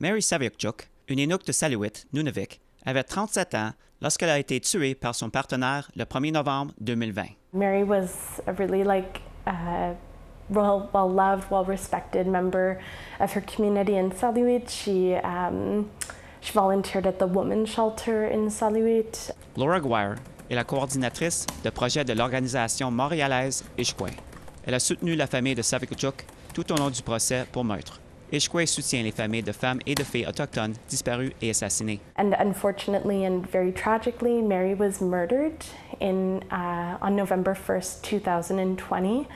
Mary Saviukchuk, une Inuk de Saluit, Nunavik, avait 37 ans lorsqu'elle a été tuée par son partenaire le 1er novembre 2020. Mary was a really well-loved, well-respected member of her community in Saluit. She volunteered at the women's shelter in Saluit. Laura Guire est la coordinatrice de projet de l'organisation montréalaise Ishkway. Elle a soutenu la famille de Saviukchuk tout au long du procès pour meurtre. Ishkway soutient les familles de femmes et de filles autochtones disparues et assassinées. And unfortunately and very tragically, Mary was murdered on November 1st, 2020,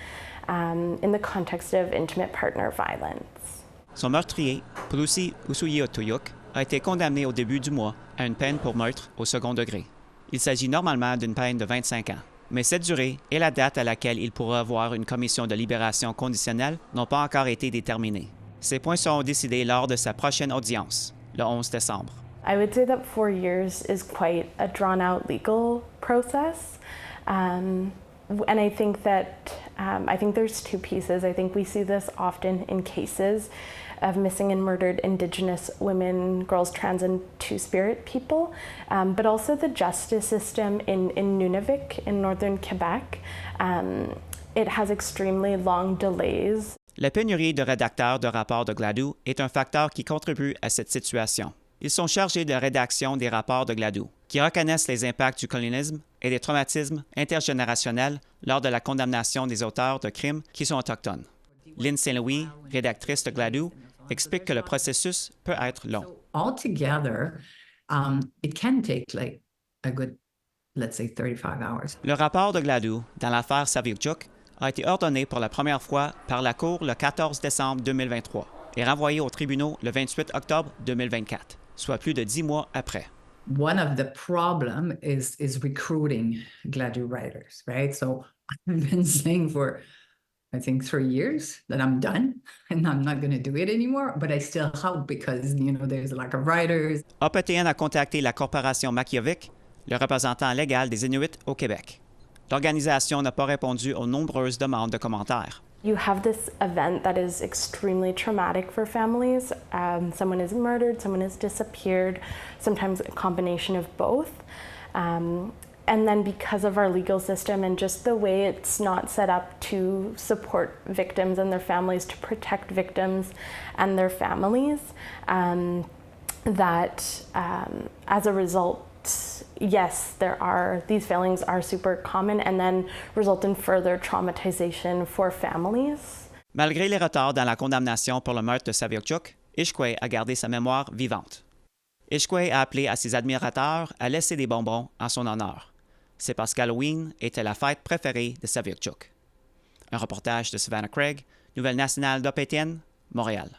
in the context of intimate partner violence. Son meurtrier, Pulusi Usuyiotoyuk, a été condamné au début du mois à une peine pour meurtre au second degré. Il s'agit normalement d'une peine de 25 ans. Mais cette durée et la date à laquelle il pourra avoir une commission de libération conditionnelle n'ont pas encore été déterminées. Ces points seront décidés lors de sa prochaine audience, le 11 décembre. I would say that 4 years is quite a drawn-out legal process. And I think there's two pieces. I think we see this often in cases of missing and murdered Indigenous women, girls, trans, and Two-Spirit people, but also the justice system in Nunavik, in northern Quebec. It has extremely long delays. La pénurie de rédacteurs de rapports de Gladue est un facteur qui contribue à cette situation. Ils sont chargés de la rédaction des rapports de Gladue, qui reconnaissent les impacts du colonialisme et des traumatismes intergénérationnels lors de la condamnation des auteurs de crimes qui sont autochtones. Lynn Saint-Louis, rédactrice de Gladue, explique que le processus peut être long. Altogether, it can take a good, let's say, 35 hours. Le rapport de Gladue dans l'affaire Saviukchuk a été ordonné pour la première fois par la Cour le 14 décembre 2023 et renvoyé aux tribunaux le 28 octobre 2024, soit plus de 10 mois après. One of the problem is recruiting Gladue writers, right? So I've been saying for, I think, 3 years that I'm done and I'm not going to do it anymore, but I still hope because, there's a lack of writers. APTN a contacté la corporation Makiyavik, le représentant légal des Inuits au Québec. L'organisation n'a pas répondu aux nombreuses demandes de commentaires. You have this event that is extremely traumatic for families. Someone is murdered, someone has disappeared, sometimes a combination of both. And then because of our legal system and just the way it's not set up to support victims and their families, to protect victims and their families, as a result, yes, these failings are super common and then result in further traumatization for families. Malgré les retards dans la condamnation pour le meurtre de Saviukchuk, Ishkway a gardé sa mémoire vivante. Ishkway a appelé à ses admirateurs à laisser des bonbons en son honneur. C'est parce qu'Halloween était la fête préférée de Saviukchuk. Un reportage de Savannah Craig, Nouvelle nationale d'APTN, Montréal.